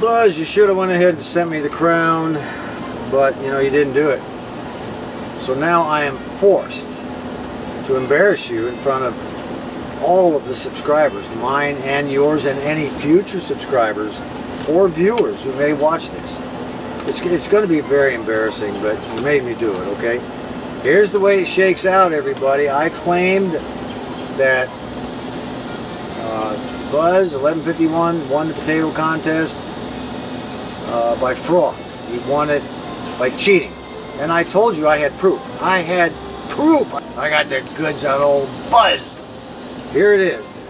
Buzz, you should have went ahead and sent me the crown, but you know, you didn't do it. So now I am forced to embarrass you in front of all of the subscribers, mine and yours, and any future subscribers or viewers who may watch this. It's going to be very embarrassing, but you made me do it, okay? Here's the way it shakes out, everybody. I claimed that Buzz, 1151, won the potato contest by fraud. He won it by cheating. And I told you I had proof. I had proof. I got the goods on old Buzz. Here it is.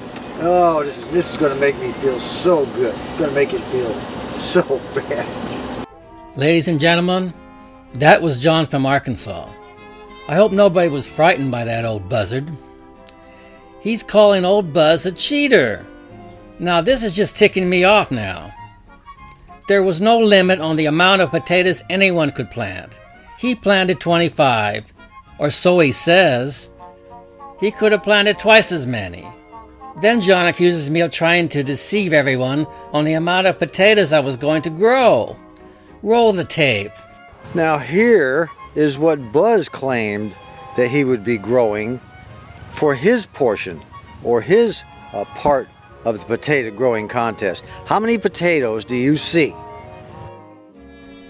Oh, this is going to make me feel so good. It's going to make it feel so bad. Ladies and gentlemen, that was John from Arkansas. I hope nobody was frightened by that old buzzard. He's calling old Buzz a cheater. Now this is just ticking me off now. There was no limit on the amount of potatoes anyone could plant. He planted 25, or so he says. He could have planted twice as many. Then John accuses me of trying to deceive everyone on the amount of potatoes I was going to grow. Roll the tape. Now here is what Buzz claimed that he would be growing for his portion, or his part of the potato growing contest. How many potatoes do you see?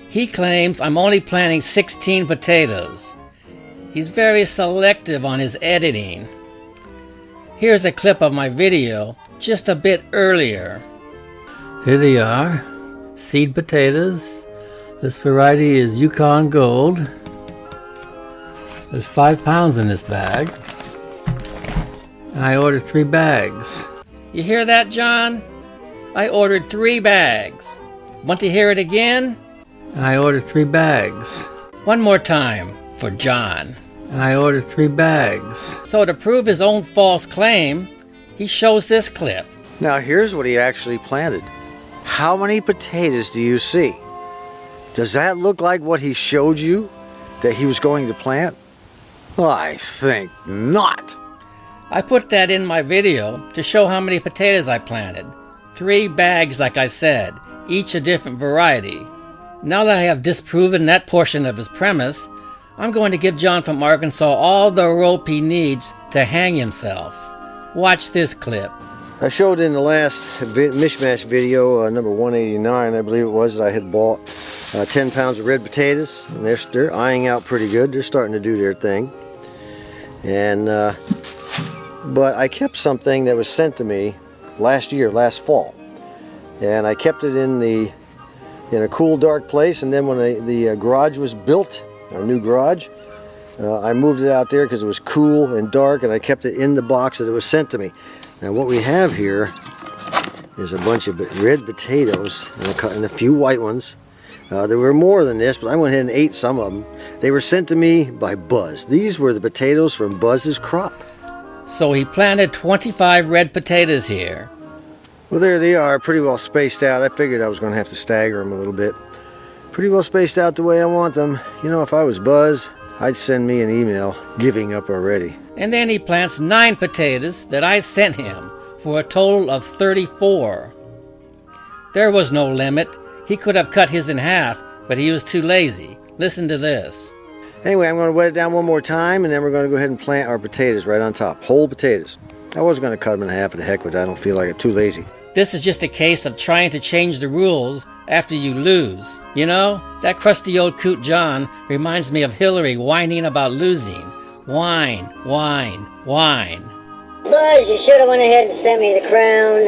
He claims I'm only planting 16 potatoes. He's very selective on his editing. Here's a clip of my video just a bit earlier. Here they are, seed potatoes. This variety is Yukon Gold. There's 5 pounds in this bag. And I ordered 3 bags. You hear that, John? I ordered 3 bags. Want to hear it again? And I ordered 3 bags. One more time for John. And I ordered 3 bags. So to prove his own false claim, he shows this clip. Now here's what he actually planted. How many potatoes do you see? Does that look like what he showed you that he was going to plant? I think not. I put that in my video to show how many potatoes I planted. 3 bags, like I said, each a different variety. Now that I have disproven that portion of his premise, I'm going to give John from Arkansas all the rope he needs to hang himself. Watch this clip. I showed in the last mishmash video, number 189, I believe it was, that I had bought 10 pounds of red potatoes. And they're eyeing out pretty good. They're starting to do their thing. And but I kept something that was sent to me last fall, and I kept it in a cool, dark place. And then when the garage was built, our new garage, I moved it out there because it was cool and dark, and I kept it in the box that it was sent to me. Now what we have here is a bunch of red potatoes and a few white ones. There were more than this, but I went ahead and ate some of them. They were sent to me by Buzz. These were the potatoes from Buzz's crop. So he planted 25 red potatoes here. Well, there they are, pretty well spaced out. I figured I was going to have to stagger them a little bit. Pretty well spaced out the way I want them. You know, if I was Buzz, I'd send me an email giving up already. And then he plants 9 potatoes that I sent him, for a total of 34. There was no limit. He could have cut his in half, but he was too lazy. Listen to this. Anyway, I'm going to wet it down one more time, and then we're going to go ahead and plant our potatoes right on top. Whole potatoes. I was going to cut them in half, but the heck with that. I don't feel like it. Too lazy. This is just a case of trying to change the rules after you lose. You know, that crusty old coot John reminds me of Hillary whining about losing. Whine, whine, whine. Buzz, you should have went ahead and sent me the crown,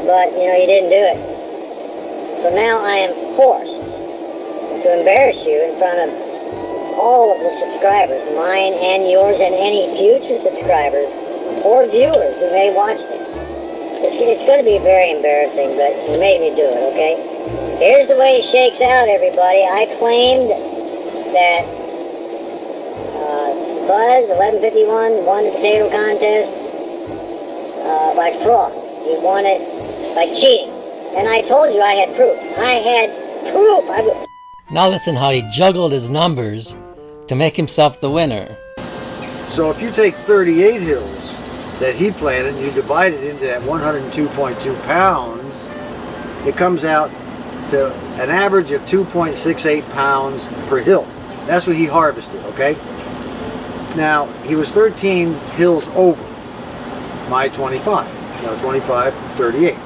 but, you know, you didn't do it. So now I am forced to embarrass you in front of all of the subscribers, mine and yours, and any future subscribers or viewers who may watch this. It's going to be very embarrassing, but you made me do it, okay? Here's the way it shakes out, everybody. I claimed that Buzz, 1151, won the potato contest by fraud. He won it by cheating. And I told you I had proof. I had proof. Now listen how he juggled his numbers to make himself the winner. So if you take 38 hills that he planted and you divide it into that 102.2 pounds, it comes out to an average of 2.68 pounds per hill. That's what he harvested, okay? Now, he was 13 hills over my 25. You know, 25 to 38.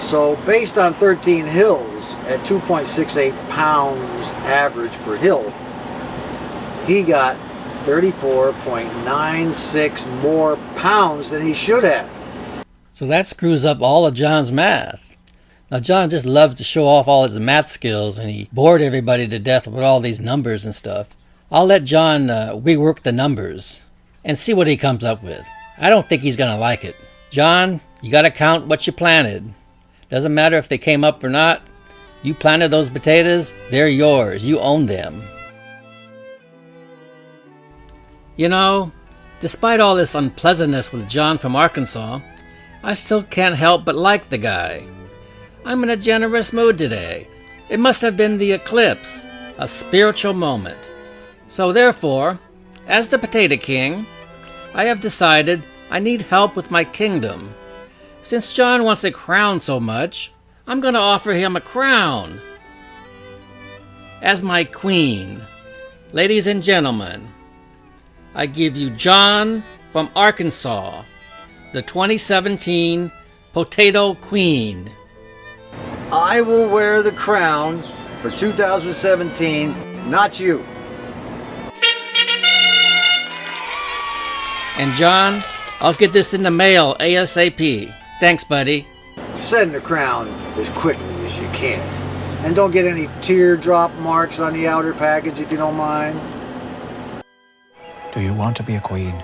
So based on 13 hills at 2.68 pounds average per hill, he got 34.96 more pounds than he should have. So that screws up all of John's math. Now John just loves to show off all his math skills, and he bored everybody to death with all these numbers and stuff. I'll let John rework the numbers and see what he comes up with. I don't think he's gonna like it. John, you gotta count what you planted. Doesn't matter if they came up or not. You planted those potatoes, they're yours. You own them. You know, despite all this unpleasantness with John from Arkansas, I still can't help but like the guy. I'm in a generous mood today. It must have been the eclipse, a spiritual moment. So therefore, as the Potato King, I have decided I need help with my kingdom. Since John wants a crown so much, I'm going to offer him a crown. As my queen, ladies and gentlemen, I give you John from Arkansas, the 2017 Potato Queen. I will wear the crown for 2017, not you. And John, I'll get this in the mail ASAP. Thanks, buddy. Send the crown as quickly as you can. And don't get any teardrop marks on the outer package if you don't mind. Do you want to be a queen?